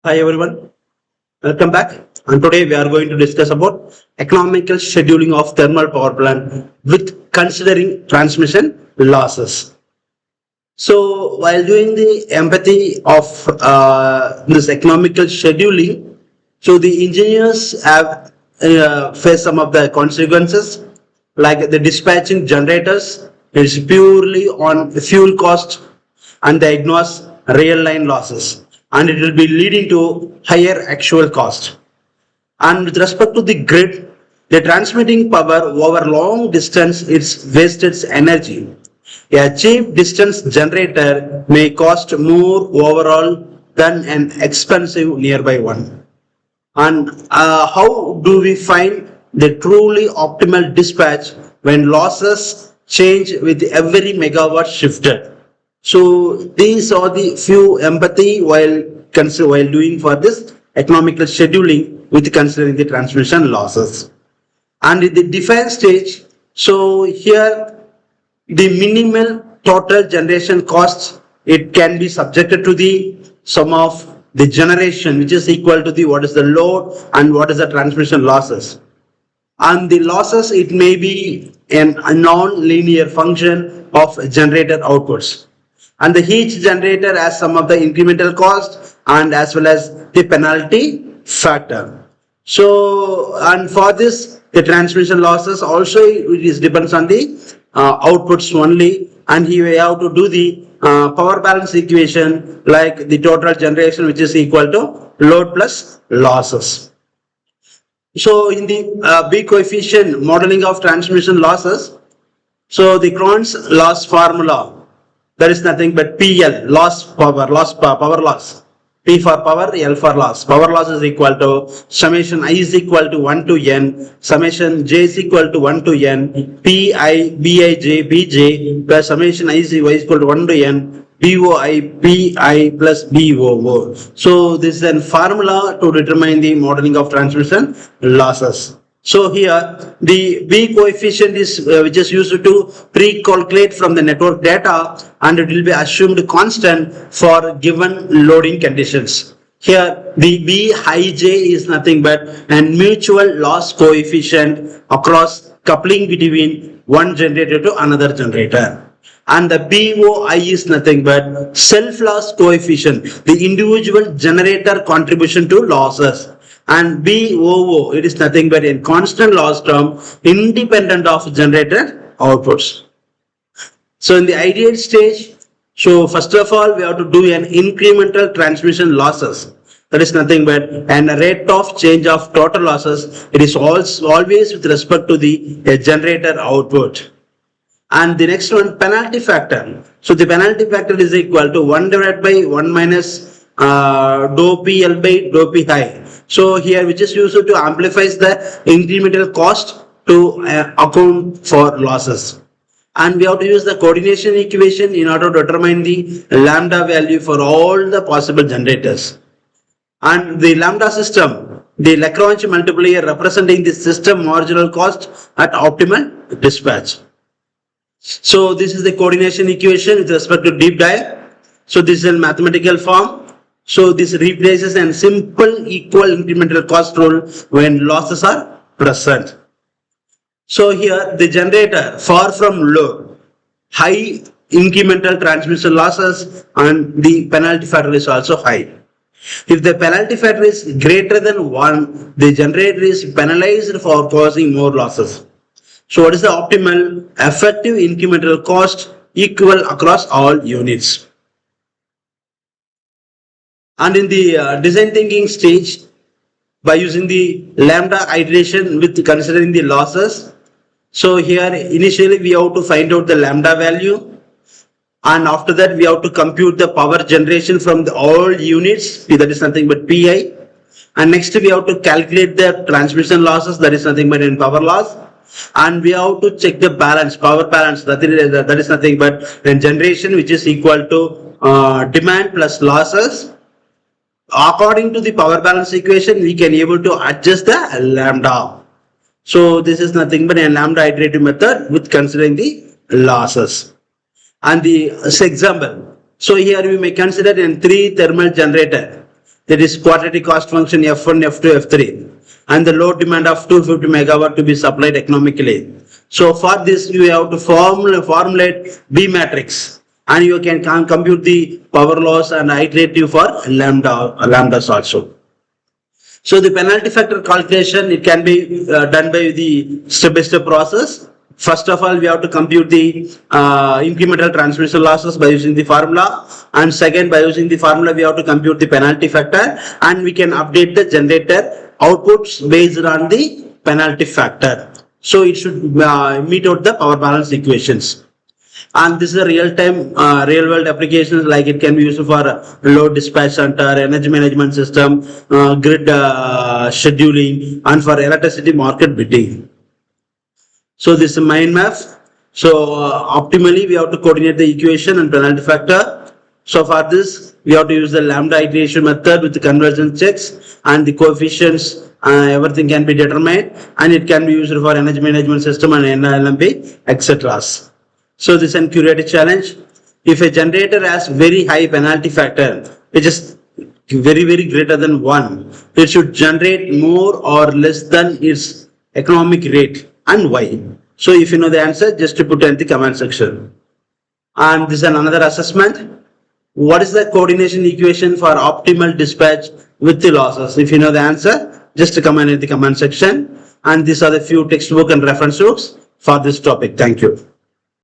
Hi everyone, welcome back. And today we are going to discuss about economical scheduling of thermal power plant with considering transmission losses. So while doing the empathy of this economical scheduling, so the engineers have faced some of the consequences, like the dispatching generators is purely on the fuel cost and they ignores real line losses, and it will be leading to higher actual cost. And with respect to the grid, the transmitting power over long distance is wasted energy. A cheap distance generator may cost more overall than an expensive nearby one. And how do we find the truly optimal dispatch when losses change with every megawatt shifted? So these are the few empathy while doing for this economical scheduling with considering the transmission losses. And in the defense stage, so here the minimal total generation costs, it can be subjected to the sum of the generation, which is equal to the what is the load and what is the transmission losses. And the losses, it may be a non-linear function of generator outputs. And the each generator has some of the incremental cost and as well as the penalty factor. So, and for this, the transmission losses also it is depends on the outputs only, and here we have to do the power balance equation like the total generation, which is equal to load plus losses. So in the B coefficient modeling of transmission losses, so the Cron's loss formula, that is nothing but PL, power loss. P for power, L for loss. Power loss is equal to summation I is equal to 1 to N, summation J is equal to 1 to N, PI, BI, BJ plus summation I is equal to 1 to N, BOI, PI plus BOO. So this is a formula to determine the modeling of transmission losses. So here the B coefficient is which is used to pre-calculate from the network data, and it will be assumed constant for given loading conditions. Here the Bij is nothing but a mutual loss coefficient across coupling between one generator to another generator. And the BOI is nothing but self-loss coefficient, the individual generator contribution to losses. And BOO, it is nothing but a constant loss term independent of generated outputs. So in the ideal stage, so first of all, we have to do an incremental transmission losses. That is nothing but an rate of change of total losses. It is also always with respect to the generator output. And the next one, penalty factor. So the penalty factor is equal to 1 divided by 1 minus dou PL by dou PI. So here which is used to amplify the incremental cost to account for losses. And we have to use the coordination equation in order to determine the lambda value for all the possible generators. And the lambda system, the Lagrange multiplier representing the system marginal cost at optimal dispatch. So this is the coordination equation with respect to deep dive. So this is in mathematical form. So this replaces a simple equal incremental cost rule when losses are present. So here the generator far from load, high incremental transmission losses, and the penalty factor is also high. If the penalty factor is greater than 1, the generator is penalized for causing more losses. So what is the optimal effective incremental cost equal across all units? And in the design thinking stage, by using the lambda iteration with considering the losses, so here initially we have to find out the lambda value, and after that we have to compute the power generation from the all units, that is nothing but PI, and next we have to calculate the transmission losses, that is nothing but in power loss, and we have to check the balance, power balance, that is nothing but then generation, which is equal to demand plus losses. According to the power balance equation, we can able to adjust the lambda. So this is nothing but a lambda iterative method with considering the losses. And the example. So here we may consider in 3 thermal generator. That is quadratic cost function F1, F2, F3, and the load demand of 250 megawatt to be supplied economically. So for this, you have to formulate B matrix, and you can compute the power loss and iterative for lambdas also. So the penalty factor calculation, it can be done by the step-by-step process. First of all, we have to compute the incremental transmission losses by using the formula, and second, by using the formula, we have to compute the penalty factor, and we can update the generator outputs based on the penalty factor. So it should meet out the power balance equations. And this is a real-time, real-world applications, like it can be used for load dispatch center, energy management system, grid scheduling, and for electricity market bidding. So this is mind map. So optimally, we have to coordinate the equation and penalty factor. So for this, we have to use the lambda iteration method with the convergence checks, and the coefficients, everything can be determined, and it can be used for energy management system and NLMP, etc. So this is a curative challenge. If a generator has very high penalty factor, which is very greater than 1, it should generate more or less than its economic rate, and why? So if you know the answer, just to put in the comment section. And this is another assessment. What is the coordination equation for optimal dispatch with the losses? If you know the answer, just comment in the comment section. And these are the few textbook and reference books for this topic. Thank you.